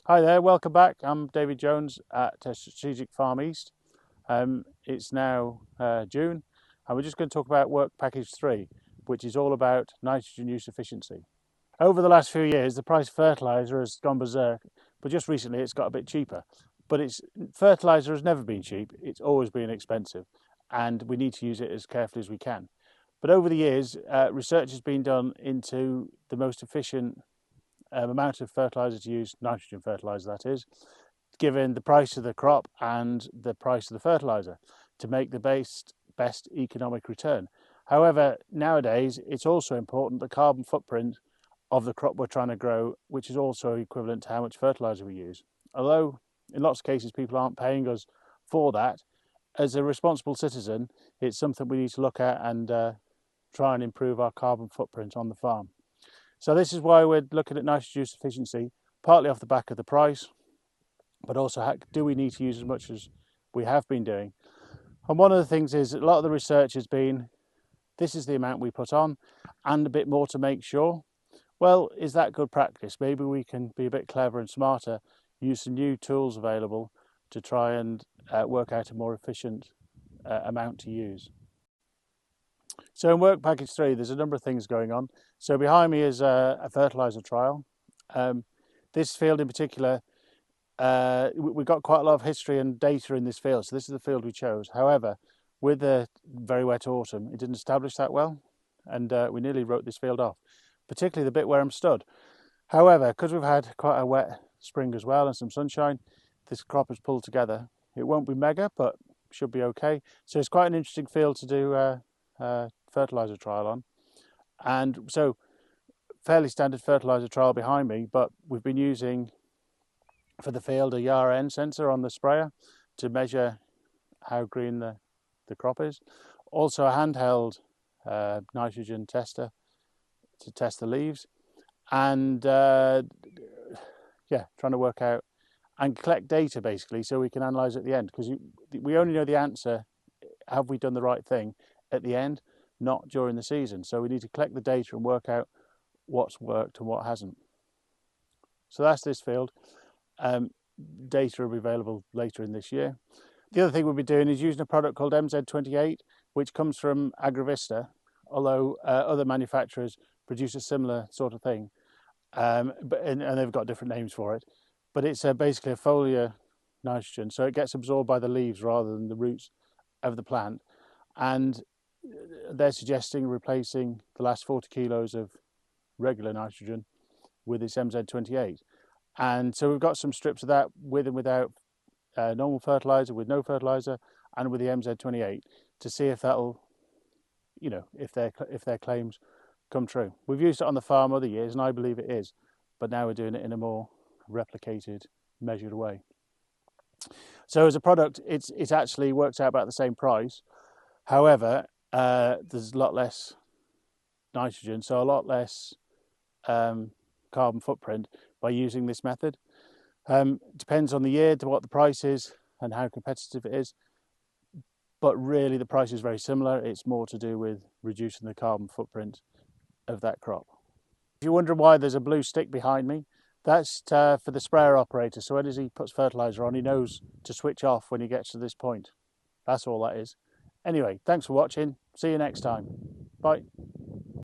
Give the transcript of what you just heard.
Hi there, welcome back. I'm David Jones at Strategic Farm East. It's now June, and we're just going to talk about Work Package 3, which is all about nitrogen use efficiency. Over the last few years, the price of fertiliser has gone berserk, but just recently it's got a bit cheaper. But fertiliser has never been cheap, it's always been expensive, and we need to use it as carefully as we can. But over the years, research has been done into the most efficient amount of fertiliser to use, nitrogen fertiliser that is, given the price of the crop and the price of the fertiliser, to make the best economic return. However, nowadays it's also important the carbon footprint of the crop we're trying to grow, which is also equivalent to how much fertiliser we use. Although in lots of cases people aren't paying us for that, as a responsible citizen, it's something we need to look at and try and improve our carbon footprint on the farm. So this is why we're looking at nitrogen use efficiency, partly off the back of the price, but also do we need to use as much as we have been doing? And one of the things is a lot of the research has been, this is the amount we put on and a bit more to make sure. Well, is that good practice? Maybe we can be a bit clever and smarter, use some new tools available to try and work out a more efficient amount to use. So in Work Package 3, there's a number of things going on. So behind me is a fertiliser trial. This field in particular, we've got quite a lot of history and data in this field, so this is the field we chose. However, with the very wet autumn, it didn't establish that well, and we nearly wrote this field off, particularly the bit where I'm stood. However, because we've had quite a wet spring as well and some sunshine, this crop has pulled together. It won't be mega, but should be okay. So it's quite an interesting field to do fertiliser trial on. And so fairly standard fertiliser trial behind me, but we've been using for the field a YARN sensor on the sprayer to measure how green the crop is. Also a handheld nitrogen tester to test the leaves, and yeah, trying to work out and collect data basically so we can analyse at the end, because we only know the answer, have we done the right thing, at the end, not during the season. So we need to collect the data and work out what's worked and what hasn't. So that's this field. Data will be available later in this year. The other thing we'll be doing is using a product called MZ28, which comes from Agravista, although other manufacturers produce a similar sort of thing, and they've got different names for it. But it's basically a foliar nitrogen, so it gets absorbed by the leaves rather than the roots of the plant. And they're suggesting replacing the last 40 kilos of regular nitrogen with this MZ28. And so we've got some strips of that with and without normal fertilizer, with no fertilizer, and with the MZ28 to see if that'll, if their claims come true. We've used it on the farm other years, and I believe it is, but now we're doing it in a more replicated, measured way. So as a product, it actually works out about the same price. However, there's a lot less nitrogen, so a lot less carbon footprint by using this method. Depends on the year to what the price is and how competitive it is, but really the price is very similar. It's more to do with reducing the carbon footprint of that crop. If you're wondering why there's a blue stick behind me, that's for the sprayer operator, so as he puts fertilizer on, he knows to switch off when he gets to this point. That's all that is. Anyway, thanks for watching. See you next time. Bye.